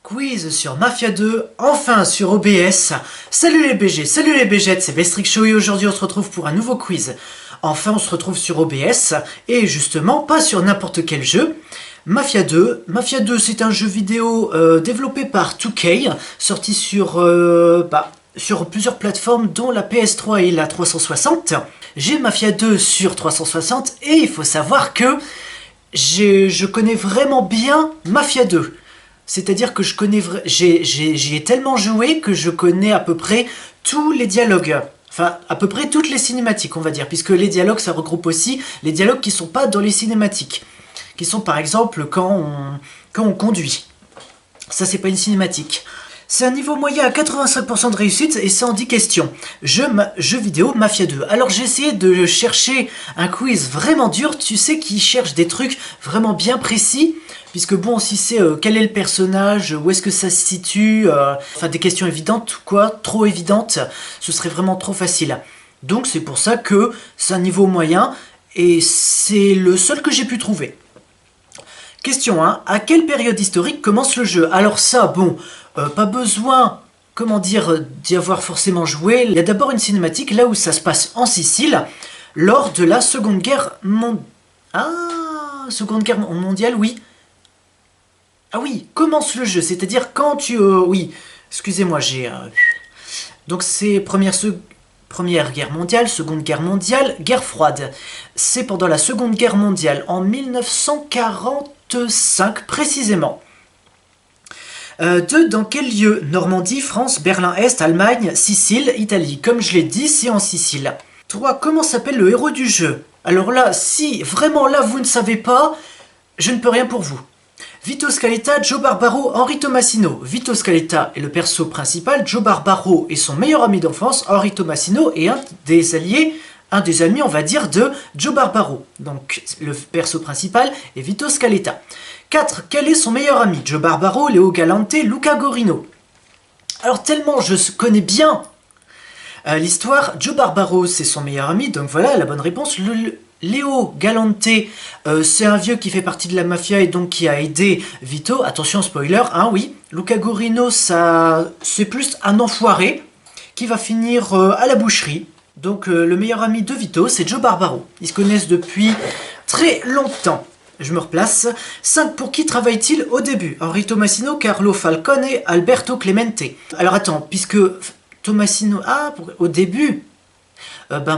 Quiz sur Mafia 2, enfin sur OBS. Salut les BG, salut les BGettes, c'est Bestrick Show et aujourd'hui on se retrouve pour un nouveau quiz. Enfin on se retrouve sur OBS et justement pas sur n'importe quel jeu. Mafia 2 c'est un jeu vidéo développé par 2K, sorti sur plusieurs plateformes dont la PS3 et la 360. J'ai Mafia 2 sur 360 et il faut savoir que je connais vraiment bien Mafia 2. C'est-à-dire que j'y ai tellement joué que je connais à peu près tous les dialogues. Enfin, à peu près toutes les cinématiques, on va dire. Puisque les dialogues, ça regroupe aussi les dialogues qui ne sont pas dans les cinématiques. Qui sont par exemple quand on conduit. Ça, c'est pas une cinématique. C'est un niveau moyen à 85% de réussite et c'est en 10 questions. Jeu vidéo Mafia 2. Alors j'ai essayé de chercher un quiz vraiment dur, tu sais, qui cherche des trucs vraiment bien précis. Puisque bon, si c'est quel est le personnage, où est-ce que ça se situe, enfin des questions évidentes, quoi, trop évidentes, ce serait vraiment trop facile. Donc c'est pour ça que c'est un niveau moyen et c'est le seul que j'ai pu trouver. Question 1. À quelle période historique commence le jeu? Alors ça, bon, pas besoin, comment dire, d'y avoir forcément joué. Il y a d'abord une cinématique là où ça se passe en Sicile, lors de la Seconde Guerre mondiale. Ah, Seconde Guerre mondiale, oui. Ah oui, commence le jeu, c'est-à-dire quand tu... oui, excusez-moi, donc c'est Première Guerre mondiale, Seconde Guerre mondiale, Guerre froide. C'est pendant la Seconde Guerre mondiale, en 1945 précisément. 2. Dans quel lieu? Normandie, France, Berlin-Est, Allemagne, Sicile, Italie. Comme je l'ai dit, c'est en Sicile. 3. Comment s'appelle le héros du jeu? Alors là, si vraiment là vous ne savez pas, je ne peux rien pour vous. Vito Scaletta, Joe Barbaro, Henry Tomasino. Vito Scaletta est le perso principal, Joe Barbaro est son meilleur ami d'enfance, Henry Tomasino est un des amis on va dire de Joe Barbaro. Donc le perso principal est Vito Scaletta. 4. Quel est son meilleur ami? Joe Barbaro, Leo Galante, Luca Gorino. Alors tellement je connais bien l'histoire, Joe Barbaro c'est son meilleur ami, donc voilà la bonne réponse. Leo Galante, c'est un vieux qui fait partie de la mafia et donc qui a aidé Vito. Attention, spoiler, hein, oui. Luca Gorino, c'est plus un enfoiré qui va finir à la boucherie. Donc le meilleur ami de Vito, c'est Joe Barbaro. Ils se connaissent depuis très longtemps. Je me replace. 5. Pour qui travaille-t-il au début? Henry Tomasino, Carlo Falcone et Alberto Clemente. Alors attends, puisque Tomasino... Ah, au début...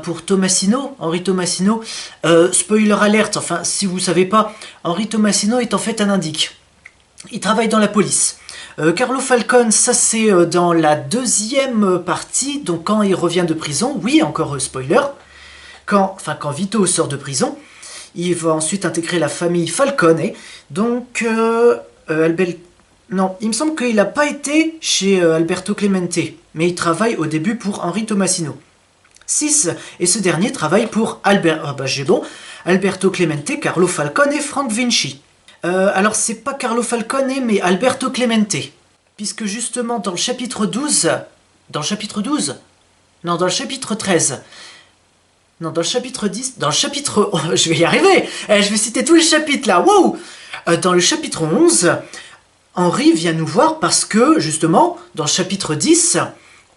pour Tomasino, Henry Tomasino, spoiler alerte, enfin si vous ne savez pas, Henry Tomasino est en fait un indique. Il travaille dans la police. Carlo Falcone, ça c'est dans la deuxième partie, donc quand il revient de prison, oui, encore spoiler, quand Vito sort de prison, il va ensuite intégrer la famille Falcone, donc non, il me semble qu'il n'a pas été chez Alberto Clemente, mais il travaille au début pour Henry Tomasino. 6. Et ce dernier travaille pour Alberto Clemente, Carlo Falcone et Frank Vinci. Alors c'est pas Carlo Falcone mais Alberto Clemente. Puisque justement dans le chapitre 12... Dans le chapitre 12 Non, dans le chapitre 13. Non, dans le chapitre 10... Dans le chapitre... Oh, je vais y arriver. Je vais citer tous les chapitres là. Wow. Dans le chapitre 11, Henri vient nous voir parce que justement, dans le chapitre 10...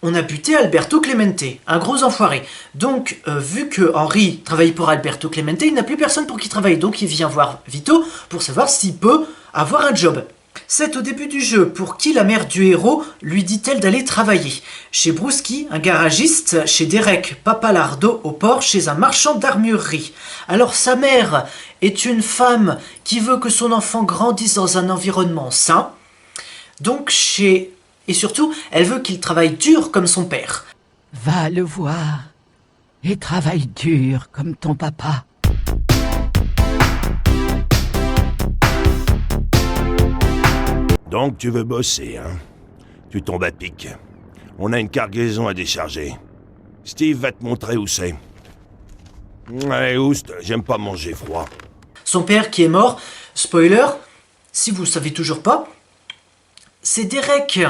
on a buté Alberto Clemente, un gros enfoiré. Donc, vu que Henry travaille pour Alberto Clemente, il n'a plus personne pour qui travailler. Donc, il vient voir Vito pour savoir s'il peut avoir un job. 7. Au début du jeu, pour qui la mère du héros lui dit-elle d'aller travailler? Chez Bruski, un garagiste, chez Derek Papalardo au port, chez un marchand d'armurerie. Alors, sa mère est une femme qui veut que son enfant grandisse dans un environnement sain. Donc, et surtout, elle veut qu'il travaille dur comme son père. Va le voir et travaille dur comme ton papa. Donc tu veux bosser, hein? Tu tombes à pic. On a une cargaison à décharger. Steve va te montrer où c'est. Allez, oust, j'aime pas manger froid. Son père qui est mort, spoiler, si vous le savez toujours pas, c'est Derek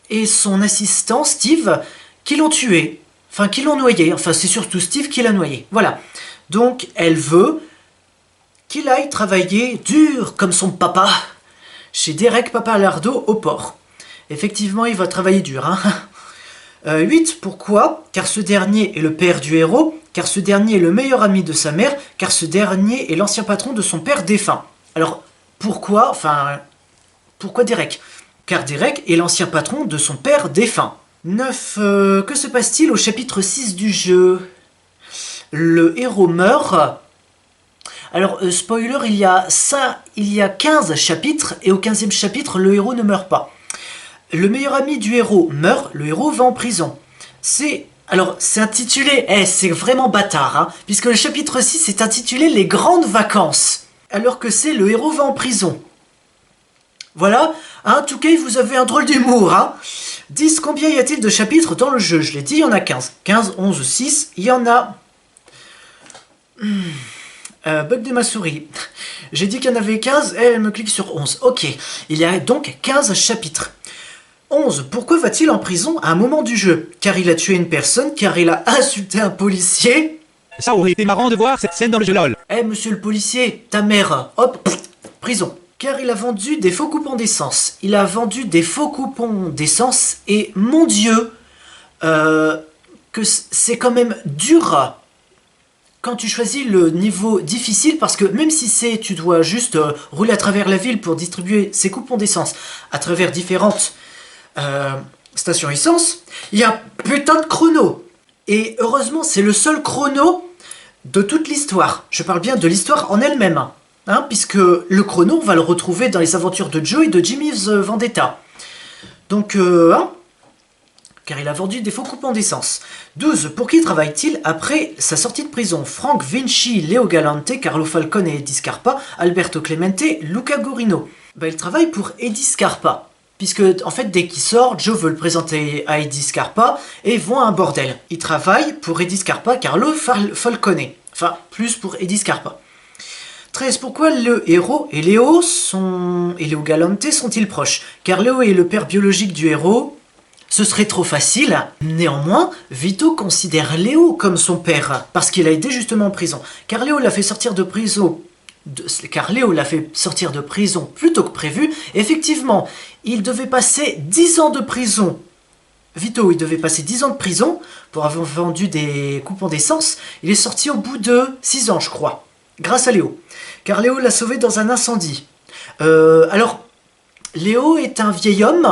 et son assistant Steve qui l'ont tué, enfin qui l'ont noyé, enfin c'est surtout Steve qui l'a noyé, voilà. Donc elle veut qu'il aille travailler dur comme son papa chez Derek Papalardo au port. Effectivement, il va travailler dur. Hein. 8, pourquoi? Car ce dernier est le père du héros, car ce dernier est le meilleur ami de sa mère, car ce dernier est l'ancien patron de son père défunt. Alors, pourquoi? Enfin, pourquoi Derek? Car Derek est l'ancien patron de son père défunt. 9, que se passe-t-il au chapitre 6 du jeu? Le héros meurt. Alors, spoiler, il y a 15 chapitres, et au 15e chapitre, le héros ne meurt pas. Le meilleur ami du héros meurt, le héros va en prison. C'est intitulé, c'est vraiment bâtard, hein, puisque le chapitre 6 est intitulé Les grandes vacances, alors que c'est le héros va en prison. Voilà, hein, en tout cas, vous avez un drôle d'humour, hein. 10, combien y a-t-il de chapitres dans le jeu? Je l'ai dit, il y en a 15. 15, 11, 6, il y en a... bug de ma souris. J'ai dit qu'il y en avait 15, et elle me clique sur 11. Ok, il y a donc 15 chapitres. 11. Pourquoi va-t-il en prison à un moment du jeu? Car il a tué une personne, car il a insulté un policier. Ça aurait été marrant de voir cette scène dans le jeu LOL. Monsieur le policier, ta mère, hop, prison. Car il a vendu des faux coupons d'essence. Il a vendu des faux coupons d'essence et mon Dieu, que c'est quand même dur quand tu choisis le niveau difficile, parce que même si tu dois juste rouler à travers la ville pour distribuer ces coupons d'essence à travers différentes station essence, il y a putain de chrono. Et heureusement, c'est le seul chrono de toute l'histoire. Je parle bien de l'histoire en elle-même. Hein, puisque le chrono, on va le retrouver dans les aventures de Joe et de Jimmy's Vendetta. Donc, car il a vendu des faux coupons d'essence. 12. Pour qui travaille-t-il après sa sortie de prison? Frank Vinci, Leo Galante, Carlo Falcone et Eddie Scarpa, Alberto Clemente, Luca Gurino. Il travaille pour Eddie Scarpa. Puisque, en fait, dès qu'il sort, Joe veut le présenter à Eddie Scarpa et vont à un bordel. Il travaille pour Eddie Scarpa, Carlo Falcone. Enfin, plus pour Eddie Scarpa. 13. Pourquoi le héros et Léo Galante sont-ils proches? Car Léo est le père biologique du héros. Ce serait trop facile. Néanmoins, Vito considère Léo comme son père, parce qu'il a été justement en prison. Car Léo l'a fait sortir de prison plus tôt que prévu. Effectivement, il devait passer 10 ans de prison. Vito, il devait passer 10 ans de prison pour avoir vendu des coupons d'essence. Il est sorti au bout de 6 ans, je crois, grâce à Léo. Car Léo l'a sauvé dans un incendie. Alors, Léo est un vieil homme.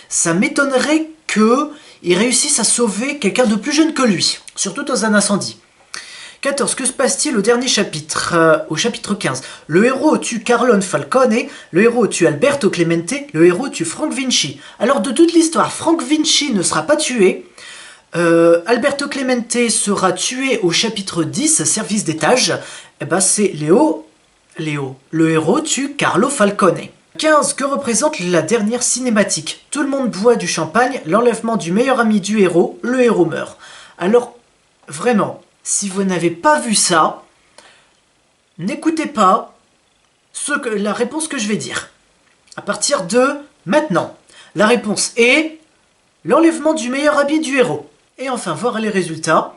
Ça m'étonnerait qu'il réussisse à sauver quelqu'un de plus jeune que lui, surtout dans un incendie. 14. Que se passe-t-il au dernier chapitre, au chapitre 15? Le héros tue Carlo Falcone, le héros tue Alberto Clemente, le héros tue Frank Vinci. Alors de toute l'histoire, Frank Vinci ne sera pas tué. Alberto Clemente sera tué au chapitre 10, service d'étage. Et c'est Léo. Le héros tue Carlo Falcone. 15. Que représente la dernière cinématique? Tout le monde boit du champagne, l'enlèvement du meilleur ami du héros, le héros meurt. Alors, vraiment... Si vous n'avez pas vu ça, n'écoutez pas la réponse que je vais dire. À partir de maintenant, la réponse est l'enlèvement du meilleur ami du héros. Et enfin, voir les résultats.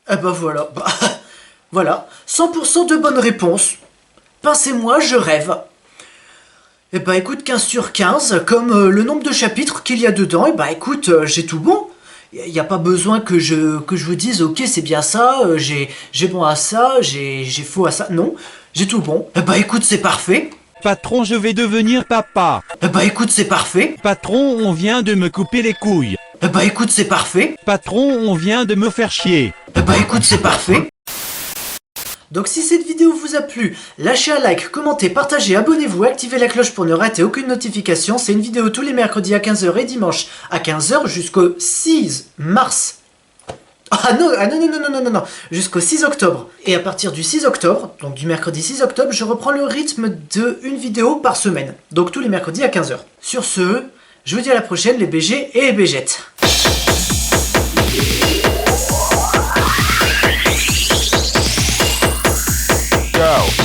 Voilà. Voilà. 100% de bonnes réponses. Pincez-moi, je rêve. Écoute, 15 sur 15, comme le nombre de chapitres qu'il y a dedans, écoute, j'ai tout bon. Il n'y a pas besoin que je vous dise, ok, c'est bien ça, j'ai bon à ça, j'ai faux à ça. Non, j'ai tout bon. Écoute, c'est parfait. Patron, je vais devenir papa. Écoute, c'est parfait. Patron, on vient de me couper les couilles. Écoute, c'est parfait. Patron, on vient de me faire chier. Écoute, c'est parfait. Donc si cette vidéo vous a plu, lâchez un like, commentez, partagez, abonnez-vous, activez la cloche pour ne rater aucune notification. C'est une vidéo tous les mercredis à 15h et dimanche à 15h jusqu'au 6 mars. Non, jusqu'au 6 octobre. Et à partir du 6 octobre, donc du mercredi 6 octobre, je reprends le rythme d'une vidéo par semaine. Donc tous les mercredis à 15h. Sur ce, je vous dis à la prochaine les BG et les BGettes. Ciao.